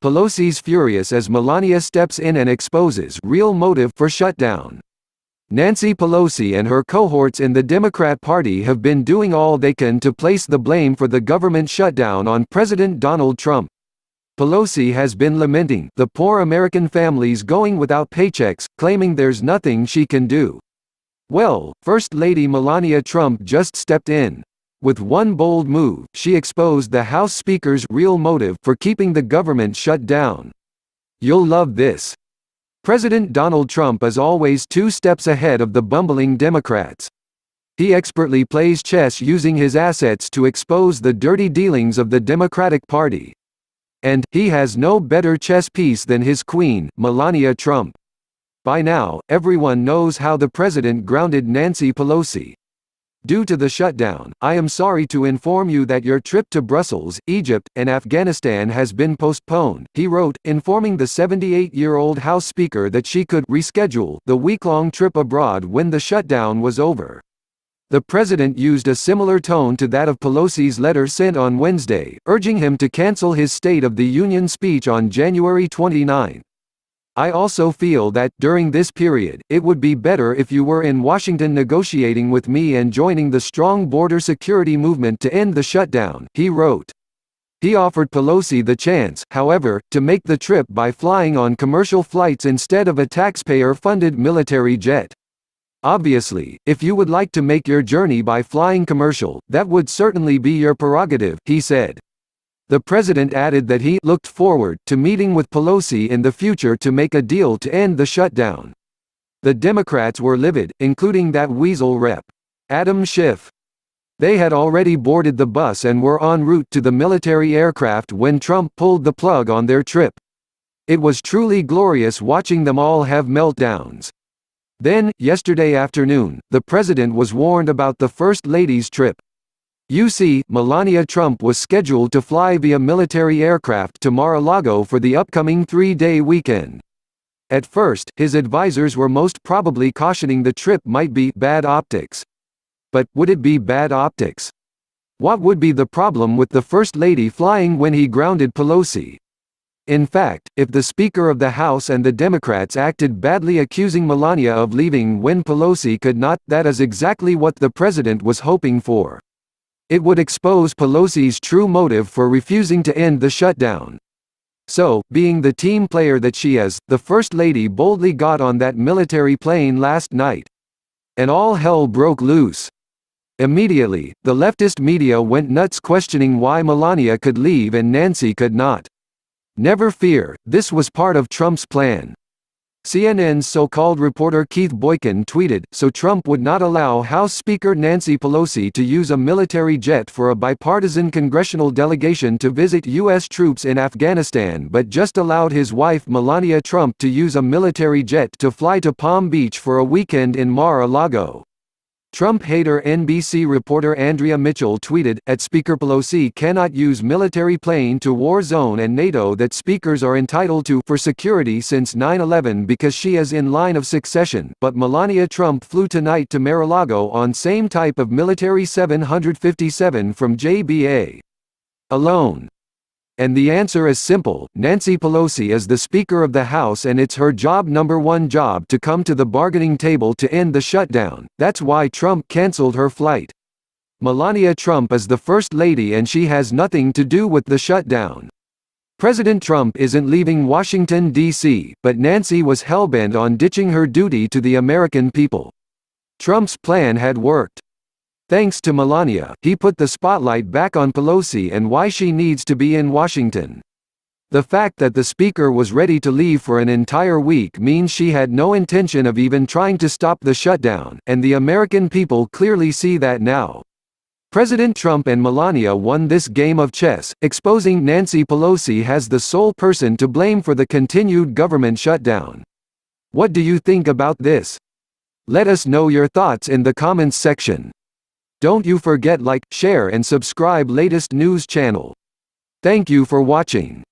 Pelosi's furious as Melania steps in and exposes real motive for shutdown. Nancy Pelosi and her cohorts in the Democrat Party have been doing all they can to place the blame for the government shutdown on President Donald Trump. Pelosi has been lamenting the poor American families going without paychecks, claiming there's nothing she can do. Well, First Lady Melania Trump just stepped in. With one bold move, she exposed the House Speaker's real motive for keeping the government shut down. You'll love this. President Donald Trump is always 2 steps ahead of the bumbling Democrats. He expertly plays chess using his assets to expose the dirty dealings of the Democratic Party. And he has no better chess piece than his queen, Melania Trump. By now, everyone knows how the president grounded Nancy Pelosi. Due to the shutdown, I am sorry to inform you that your trip to Brussels, Egypt, and Afghanistan has been postponed, he wrote, informing the 78-year-old House Speaker that she could reschedule the week-long trip abroad when the shutdown was over. The president used a similar tone to that of Pelosi's letter sent on Wednesday, urging him to cancel his State of the Union speech on January 29. I also feel that, during this period, it would be better if you were in Washington negotiating with me and joining the strong border security movement to end the shutdown, he wrote. He offered Pelosi the chance, however, to make the trip by flying on commercial flights instead of a taxpayer-funded military jet. Obviously, if you would like to make your journey by flying commercial, that would certainly be your prerogative, he said. The president added that he looked forward to meeting with Pelosi in the future to make a deal to end the shutdown. The Democrats were livid, including that weasel Rep. Adam Schiff. They had already boarded the bus and were en route to the military aircraft when Trump pulled the plug on their trip. It was truly glorious watching them all have meltdowns. Then, yesterday afternoon, the president was warned about the First Lady's trip. You see, Melania Trump was scheduled to fly via military aircraft to Mar-a-Lago for the upcoming 3-day weekend. At first, his advisors were most probably cautioning the trip might be bad optics. But, would it be bad optics? What would be the problem with the First Lady flying when he grounded Pelosi? In fact, if the Speaker of the House and the Democrats acted badly accusing Melania of leaving when Pelosi could not, that is exactly what the president was hoping for. It would expose Pelosi's true motive for refusing to end the shutdown. So, being the team player that she is, the First Lady boldly got on that military plane last night. And all hell broke loose. Immediately, the leftist media went nuts questioning why Melania could leave and Nancy could not. Never fear, this was part of Trump's plan. CNN's so-called reporter Keith Boykin tweeted, so Trump would not allow House Speaker Nancy Pelosi to use a military jet for a bipartisan congressional delegation to visit U.S. troops in Afghanistan but just allowed his wife Melania Trump to use a military jet to fly to Palm Beach for a weekend in Mar-a-Lago. Trump hater NBC reporter Andrea Mitchell tweeted, at Speaker Pelosi cannot use military plane to war zone and NATO that speakers are entitled to for security since 9/11 because she is in line of succession, but Melania Trump flew tonight to Mar-a-Lago on same type of military 757 from JBA. Alone. And the answer is simple, Nancy Pelosi is the Speaker of the House and it's her #1 job to come to the bargaining table to end the shutdown, that's why Trump cancelled her flight. Melania Trump is the First Lady and she has nothing to do with the shutdown. President Trump isn't leaving Washington, D.C., but Nancy was hellbent on ditching her duty to the American people. Trump's plan had worked. Thanks to Melania, he put the spotlight back on Pelosi and why she needs to be in Washington. The fact that the Speaker was ready to leave for an entire week means she had no intention of even trying to stop the shutdown, and the American people clearly see that now. President Trump and Melania won this game of chess, exposing Nancy Pelosi as the sole person to blame for the continued government shutdown. What do you think about this? Let us know your thoughts in the comments section. Don't you forget like, share and subscribe latest news channel. Thank you for watching.